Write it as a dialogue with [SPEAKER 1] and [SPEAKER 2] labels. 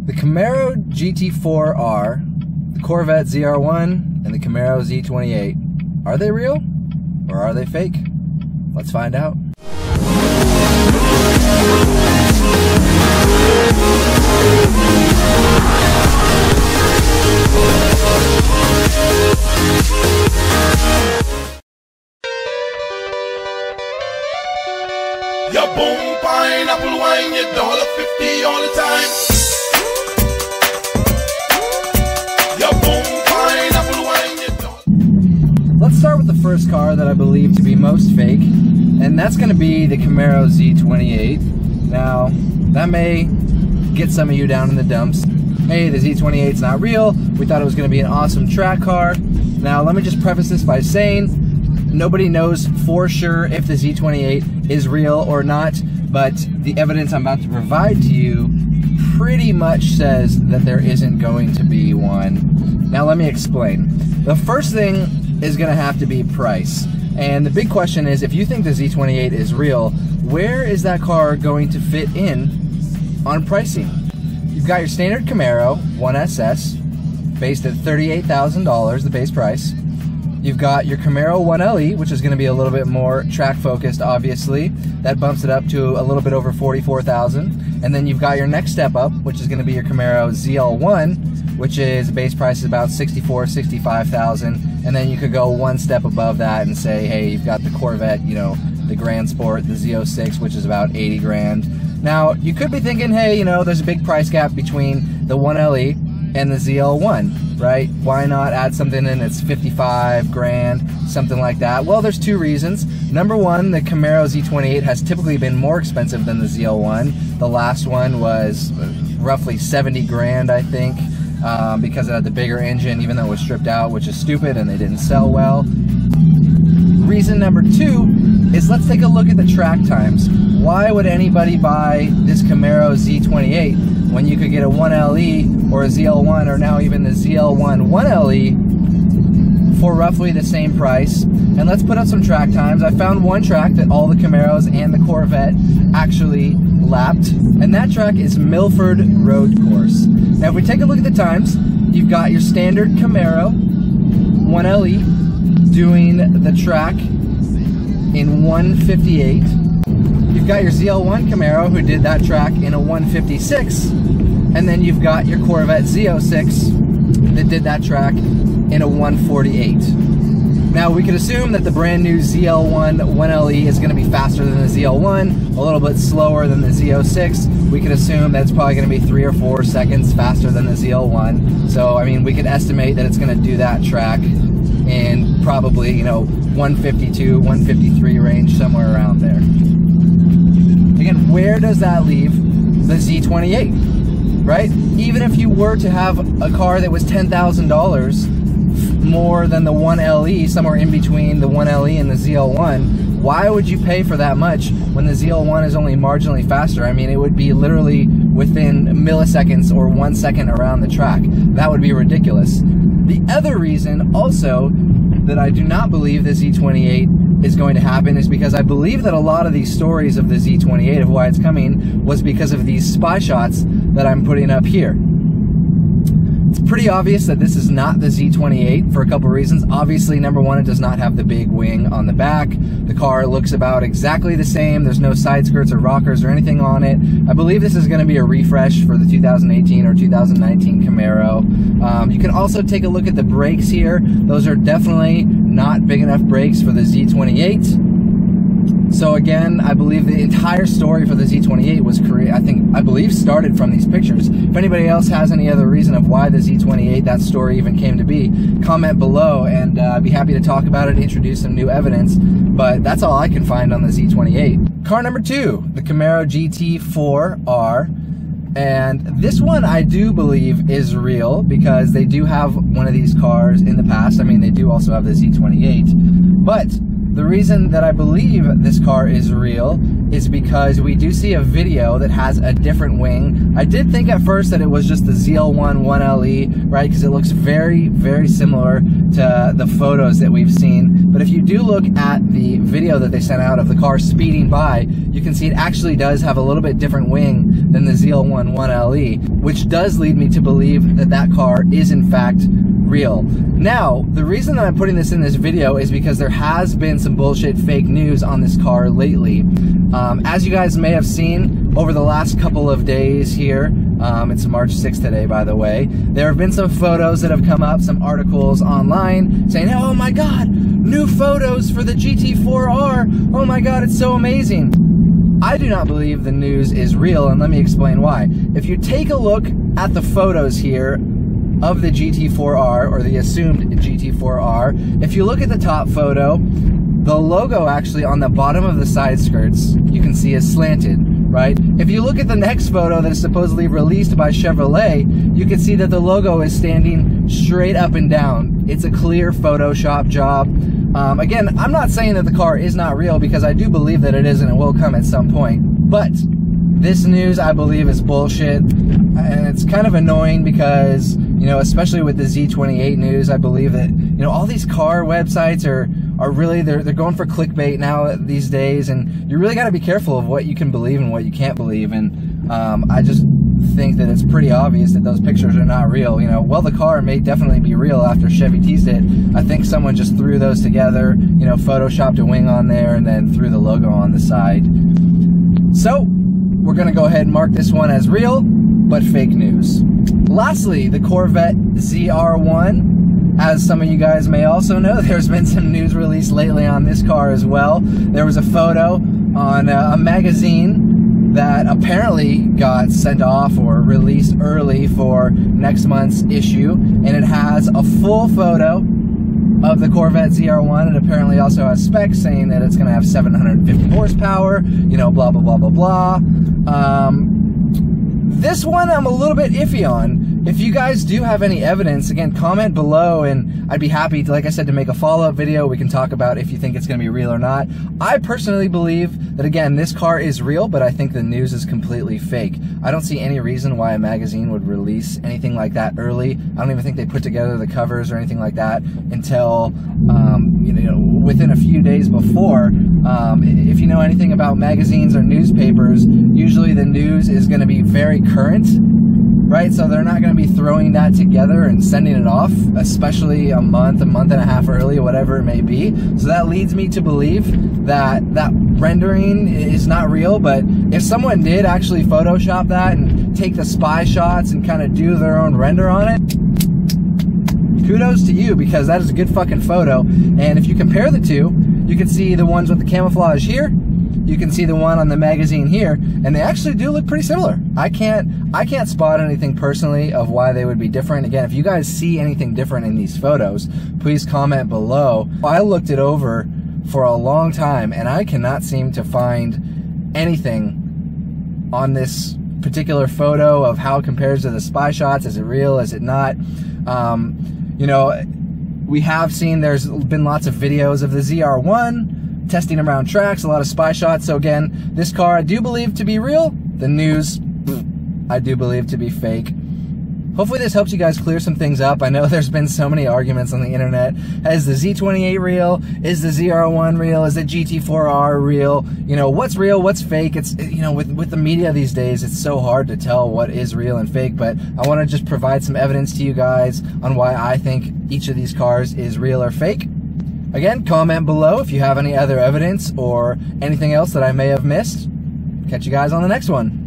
[SPEAKER 1] The Camaro GT4.r, the Corvette ZR1, and the Camaro Z28. Are they real or are they fake? Let's find out.
[SPEAKER 2] Ya boom pineapple wine, you $1.50 all the time. Ya boom pineapple wine, you
[SPEAKER 1] Let's start with the first car that I believe to be most fake, and that's going to be the Camaro Z28. Now, that may get some of you down in the dumps. Hey, the Z28's not real. We thought it was going to be an awesome track car. Now, let me just preface this by saying, nobody knows for sure if the Z28 is real or not, but the evidence I'm about to provide to you pretty much says that there isn't going to be one. Now let me explain. The first thing is going to have to be price. And the big question is, if you think the Z28 is real, where is that car going to fit in on pricing? You've got your standard Camaro 1SS, based at $38,000, the base price. You've got your Camaro 1LE, which is going to be a little bit more track focused, obviously. That bumps it up to a little bit over $44,000. And then you've got your next step up, which is going to be your Camaro Zl1, which is base price is about $64,000, $65,000. And then you could go one step above that and say, hey, you've got the Corvette, you know, the Grand Sport, the Z06, which is about 80 grand. Now, you could be thinking, hey, you know, there's a big price gap between the 1LE and the Zl1, right? Why not add something in that's 55 grand, something like that? Well, there's two reasons. Number one, the Camaro Z28 has typically been more expensive than the Zl1. The last one was roughly 70 grand, I think, because it had the bigger engine, even though it was stripped out, which is stupid, and they didn't sell well. Reason number two is, let's take a look at the track times. Why would anybody buy this Camaro Z28 when you could get a 1LE or a Zl1, or now even the Zl1 1LE for roughly the same price? And let's put up some track times. I found one track that all the Camaros and the Corvette actually lapped, and that track is Milford Road Course. Now if we take a look at the times, you've got your standard Camaro 1LE doing the track in 1:58. You've got your Zl1 Camaro who did that track in a 1:56, and then you've got your Corvette Z06 that did that track in a 1:48. Now we could assume that the brand new Zl1 1LE is going to be faster than the Zl1, a little bit slower than the Z06. We could assume that it's probably going to be 3 or 4 seconds faster than the Zl1. So I mean, we could estimate that it's going to do that track in probably, you know, 152, 153 range, somewhere around there. Again, where does that leave the Z28, right? Even if you were to have a car that was $10,000 more than the 1LE, somewhere in between the 1LE and the Zl1, why would you pay for that much when the Zl1 is only marginally faster? I mean, it would be literally within milliseconds or 1 second around the track. That would be ridiculous. The other reason also that I do not believe the Z28 is going to happen is because I believe that a lot of these stories of the Z28, of why it's coming, was because of these spy shots that I'm putting up here. It's pretty obvious that this is not the Z28 for a couple reasons. Obviously, number one, it does not have the big wing on the back. The car looks about exactly the same. There's no side skirts or rockers or anything on it. I believe this is going to be a refresh for the 2018 or 2019 Camaro. You can also take a look at the brakes here. Those are definitely not big enough brakes for the Z28. So again, I believe the entire story for the Z28 was I believe started from these pictures. If anybody else has any other reason of why the Z28, that story even came to be, comment below, and I'd be happy to talk about it, introduce some new evidence. But that's all I can find on the Z28. Car number two, the Camaro GT4.r. And this one I do believe is real, because they do have one of these cars in the past. I mean, they do also have the Z28. But the reason that I believe this car is real is because we do see a video that has a different wing. I did think at first that it was just the ZL1 1LE, right? Because it looks very, very similar to the photos that we've seen. But if you do look at the video that they sent out of the car speeding by, you can see it actually does have a little bit different wing than the ZL1 1LE, which does lead me to believe that that car is in fact real. Now, the reason that I'm putting this in this video is because there has been some bullshit fake news on this car lately. As you guys may have seen over the last couple of days here, it's March 6th today, by the way, there have been some photos that have come up, some articles online saying, oh my god, new photos for the GT4R, oh my god, it's so amazing. I do not believe the news is real, and let me explain why. If you take a look at the photos here of the GT4R, or the assumed GT4R, if you look at the top photo, the logo actually on the bottom of the side skirts you can see is slanted, right? If you look at the next photo that is supposedly released by Chevrolet, you can see that the logo is standing straight up and down. It's a clear Photoshop job. Again, I'm not saying that the car is not real, because I do believe that it is and it will come at some point, but this news I believe is bullshit, and it's kind of annoying because, you know, especially with the Z28 news, I believe that, you know, all these car websites are really, they're going for clickbait now these days, and you really got to be careful of what you can believe and what you can't believe. And I just think that it's pretty obvious that those pictures are not real. You know, well, the car may definitely be real after Chevy teased it. I think someone just threw those together, you know, photoshopped a wing on there and then threw the logo on the side. So we're gonna go ahead and mark this one as real, but fake news. Lastly, the Corvette ZR1. As some of you guys may also know, there's been some news released lately on this car as well. There was a photo on a magazine that apparently got sent off or released early for next month's issue, and it has a full photo of the Corvette ZR1. It apparently also has specs saying that it's going to have 750 horsepower, you know, blah, blah, blah, blah, blah. This one I'm a little bit iffy on. If you guys do have any evidence, again, comment below, and I'd be happy to, like I said, to make a follow-up video. We can talk about if you think it's going to be real or not. I personally believe that, again, this car is real, but I think the news is completely fake. I don't see any reason why a magazine would release anything like that early. I don't even think they put together the covers or anything like that until, you know, within a few days before. If you know anything about magazines or newspapers, usually the news is going to be very current, right? So they're not going to be throwing that together and sending it off, especially a month and a half early, whatever it may be. So that leads me to believe that that rendering is not real. But if someone did actually Photoshop that and take the spy shots and kind of do their own render on it, kudos to you, because that is a good fucking photo. And if you compare the two, you can see the ones with the camouflage here, you can see the one on the magazine here, and they actually do look pretty similar. I can't spot anything personally of why they would be different. Again, if you guys see anything different in these photos, please comment below. I looked it over for a long time, and I cannot seem to find anything on this particular photo of how it compares to the spy shots. Is it real? Is it not? You know, we have seen there's been lots of videos of the ZR1 testing around tracks, a lot of spy shots. So again, this car I do believe to be real. The news, I do believe to be fake. Hopefully this helps you guys clear some things up. I know there's been so many arguments on the internet. Is the Z28 real? Is the ZR1 real? Is the GT4R real? You know, what's real, what's fake? It's, you know, with the media these days, it's so hard to tell what is real and fake, but I want to just provide some evidence to you guys on why I think each of these cars is real or fake. Again, comment below if you have any other evidence or anything else that I may have missed. Catch you guys on the next one.